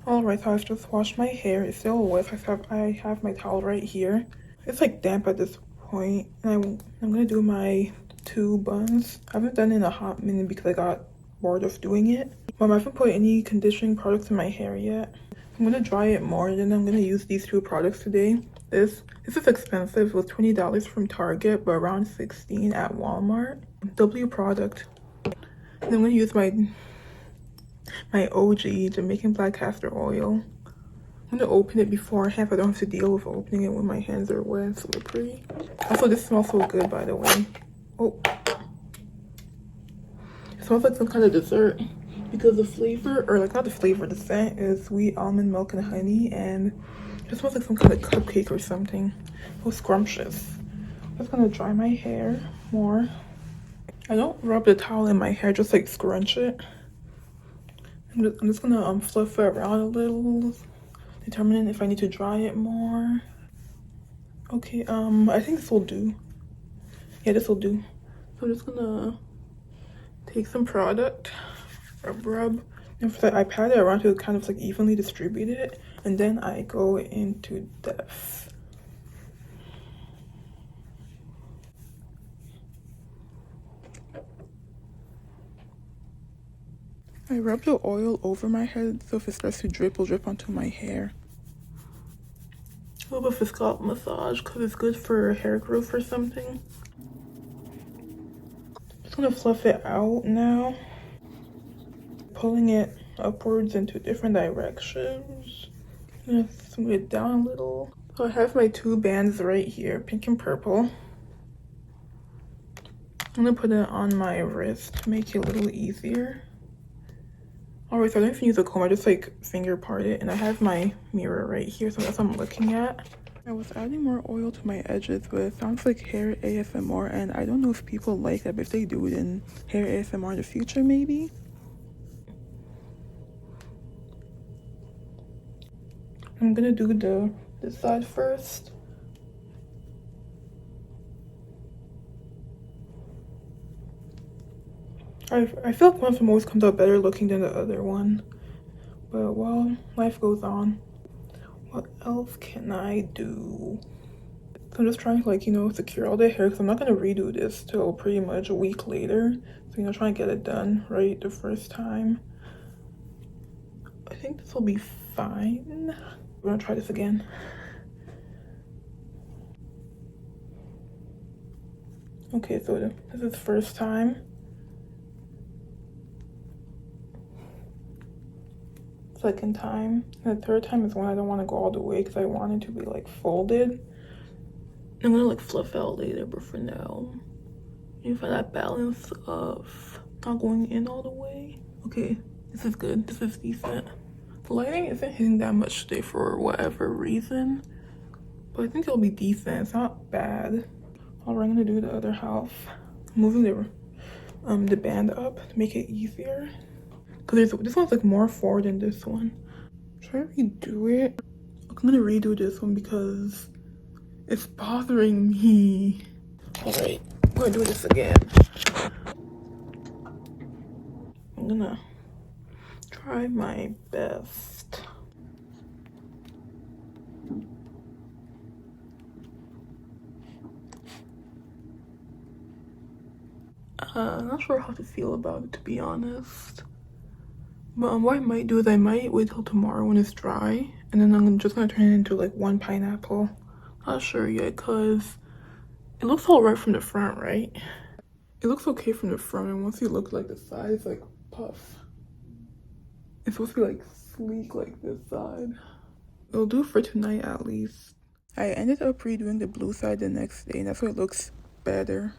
Alright, so I've just washed my hair. It's still wet. I have my towel right here. It's like damp at this point. And I'm gonna do my 2 buns. I haven't done it in a hot minute because I got bored of doing it. I haven't put any conditioning products in my hair yet. I'm gonna dry it more, and then I'm gonna use these 2 products today. This is expensive. It was $20 from Target, but around $16 at Walmart. W product. And I'm gonna use my OG Jamaican black castor oil. I'm gonna open it beforehand so I don't have to deal with opening it when my hands are wet and slippery. Also, this smells so good, by the way. Oh, it smells like some kind of dessert because the flavor, or like not the flavor, the scent is sweet almond milk and honey, and it smells like some kind of cupcake or something. So scrumptious. I'm just gonna dry my hair more. I don't rub the towel in my hair, just like scrunch it. I'm just gonna fluff it around a little, determining if I need to dry it more. Okay, I think this will do. Yeah, this will do. So I'm just gonna take some product, rub, and I pat it around to kind of like evenly distribute it, and then I go into depth. I rub the oil over my head, so if it starts to drip, it'll drip onto my hair. A little bit of a scalp massage because it's good for hair growth or something. Just gonna fluff it out now, pulling it upwards into different directions. I'm gonna smooth it down a little. So I have my 2 bands right here, pink and purple. I'm gonna put it on my wrist to make it a little easier. Alright, so I don't even use a comb, I just like finger part it, and I have my mirror right here, so that's what I'm looking at. I was adding more oil to my edges, but it sounds like hair ASMR, and I don't know if people like that, but if they do it in hair ASMR in the future, maybe. I'm gonna do this side first. I feel like one of them always comes out better looking than the other one. But, well, life goes on. What else can I do? I'm just trying to, like, you know, secure all the hair because I'm not going to redo this till pretty much a week later. So, you know, trying to get it done right the first time. I think this will be fine. We're going to try this again. Okay, so this is first time. Second time. And the third time is when I don't want to go all the way because I want it to be like folded. I'm gonna like fluff out later, but for now, you find that balance of not going in all the way. Okay, this is good. This is decent. The lighting isn't hitting that much today for whatever reason, but I think it'll be decent. It's not bad. All right, I'm gonna do the other half. I'm moving the band up to make it easier. Because this one's like more forward than this one. Try to redo it. I'm gonna redo this one because it's bothering me. Alright, I'm gonna do this again. I'm gonna try my best. I'm not sure how to feel about it, to be honest. But what I might do is I might wait till tomorrow when it's dry, and then I'm just gonna turn it into like 1 pineapple. Not sure yet, cause it looks all right from the front, right? It looks okay from the front, and once you look like the side, it's like puff. It's supposed to be like sleek like this side. It'll do for tonight at least. I ended up redoing the blue side the next day, and that's why it looks better.